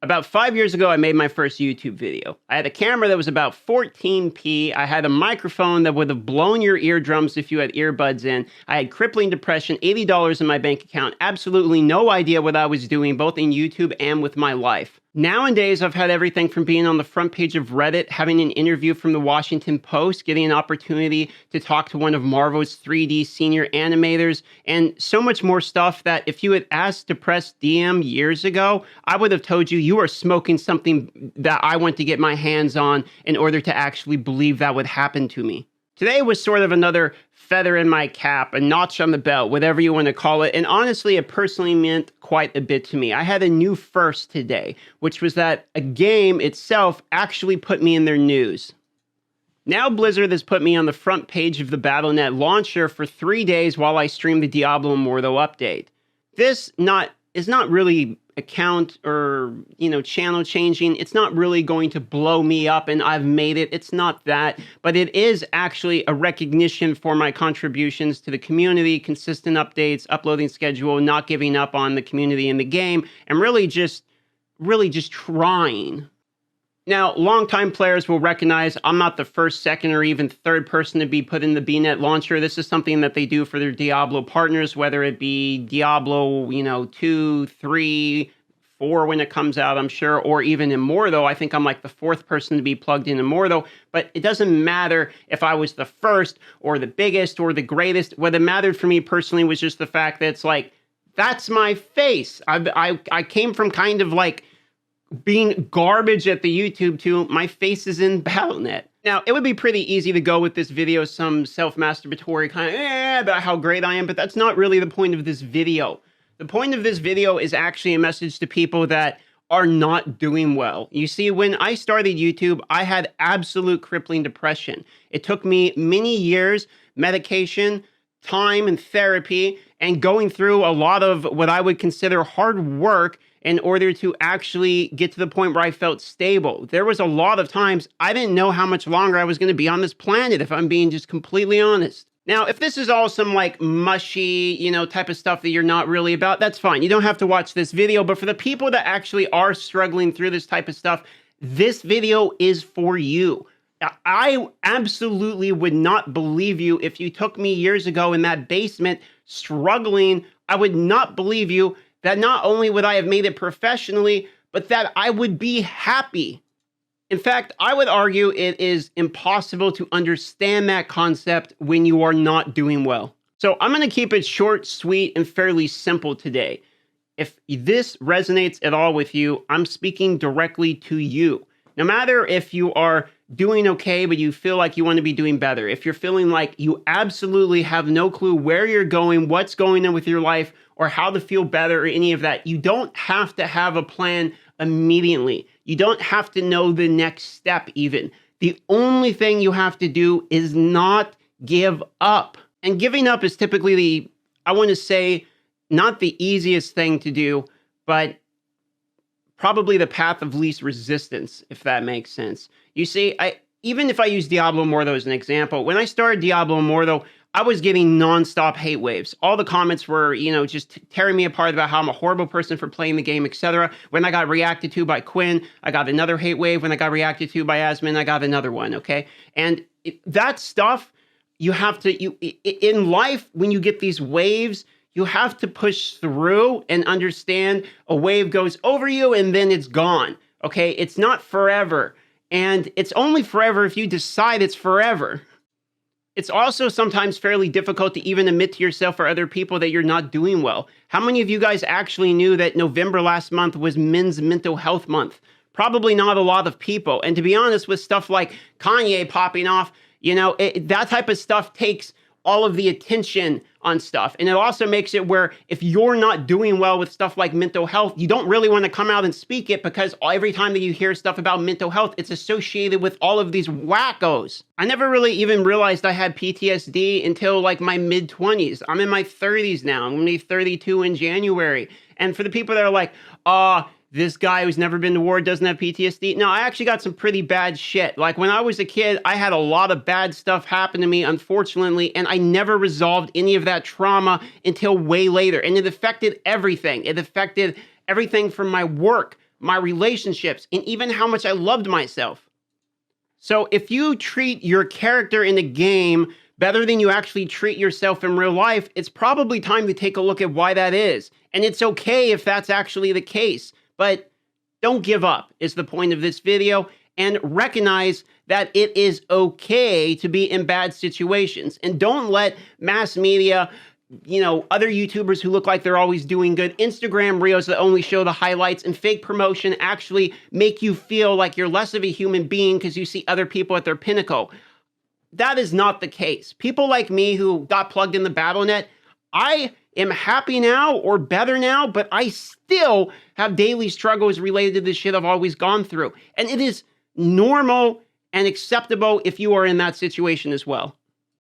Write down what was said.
About 5 years ago, I made my first YouTube video. I had a camera that was about 14p. I had a microphone that would have blown your eardrums if you had earbuds in. I had crippling depression, $80 in my bank account, absolutely no idea what I was doing, both in YouTube and with my life. Nowadays, I've had everything from being on the front page of Reddit, having an interview from the Washington Post, getting an opportunity to talk to one of Marvel's 3D senior animators, and so much more stuff that if you had asked to press DM years ago, I would have told you are smoking something that I want to get my hands on in order to actually believe that would happen to me. Today was sort of another feather in my cap, a notch on the belt, whatever you want to call it, and honestly, it personally meant quite a bit to me. I had a new first today, which was that a game itself actually put me in their news. Now Blizzard has put me on the front page of the Battle.net launcher for 3 days while I stream the Diablo Immortal update. This is not really account or, channel changing. It's not really going to blow me up and I've made it. It's not that, but it is actually a recognition for my contributions to the community, consistent updates, uploading schedule, not giving up on the community and the game, and really just trying. Now, longtime players will recognize I'm not the first, second, or even third person to be put in the BNet launcher. This is something that they do for their Diablo partners, whether it be Diablo, 2, 3, 4 when it comes out, I'm sure, or even Immortal. I think I'm like the fourth person to be plugged in Immortal, but it doesn't matter if I was the first or the biggest or the greatest. What it mattered for me personally was just the fact that it's like, that's my face. I came from kind of like being garbage at the YouTube to my face is in Battle.net. Now, it would be pretty easy to go with this video, some self-masturbatory kind of about how great I am, but that's not really the point of this video. The point of this video is actually a message to people that are not doing well. You see, when I started YouTube, I had absolute crippling depression. It took me many years, medication, time, and therapy, and going through a lot of what I would consider hard work in order to actually get to the point where I felt stable. There was a lot of times I didn't know how much longer I was going to be on this planet, if I'm being just completely honest. Now, if this is all some like mushy, type of stuff that you're not really about, that's fine. You don't have to watch this video, but for the people that actually are struggling through this type of stuff, this video is for you. I absolutely would not believe you if you took me years ago in that basement struggling. I would not believe you that not only would I have made it professionally, but that I would be happy. In fact, I would argue it is impossible to understand that concept when you are not doing well. So I'm going to keep it short, sweet, and fairly simple today. If this resonates at all with you, I'm speaking directly to you. No matter if you are doing okay, but you feel like you want to be doing better, if you're feeling like you absolutely have no clue where you're going, what's going on with your life, or how to feel better, or any of that, you don't have to have a plan immediately. You don't have to know the next step even. The only thing you have to do is not give up. And giving up is typically I want to say, not the easiest thing to do, but probably the path of least resistance, if that makes sense. You see, even if I use Diablo Immortal as an example, when I started Diablo Immortal, I was getting nonstop hate waves. All the comments were, just tearing me apart about how I'm a horrible person for playing the game, etc. When I got reacted to by Quinn, I got another hate wave. When I got reacted to by Asmin, I got another one, okay? And that stuff, you have to, in life, when you get these waves, you have to push through and understand a wave goes over you and then it's gone, okay? It's not forever. And it's only forever if you decide it's forever. It's also sometimes fairly difficult to even admit to yourself or other people that you're not doing well. How many of you guys actually knew that November last month was Men's Mental Health Month? Probably not a lot of people. And to be honest, with stuff like Kanye popping off, that type of stuff takes all of the attention on stuff. And it also makes it where if you're not doing well with stuff like mental health, you don't really want to come out and speak it, because every time that you hear stuff about mental health, it's associated with all of these wackos. I never really even realized I had PTSD until like my mid-20s. I'm in my 30s now. I'm going to be 32 in January. And for the people that are like, this guy who's never been to war doesn't have PTSD. No, I actually got some pretty bad shit. Like when I was a kid, I had a lot of bad stuff happen to me, unfortunately, and I never resolved any of that trauma until way later. And it affected everything. It affected everything from my work, my relationships, and even how much I loved myself. So if you treat your character in the game better than you actually treat yourself in real life, it's probably time to take a look at why that is. And it's okay if that's actually the case, but don't give up is the point of this video, and recognize that it is okay to be in bad situations. And don't let mass media, other YouTubers who look like they're always doing good, Instagram reels that only show the highlights, and fake promotion actually make you feel like you're less of a human being because you see other people at their pinnacle. That is not the case. People like me who got plugged in the BattleNet, I am happy now or better now, but I still have daily struggles related to this shit I've always gone through. And it is normal and acceptable if you are in that situation as well.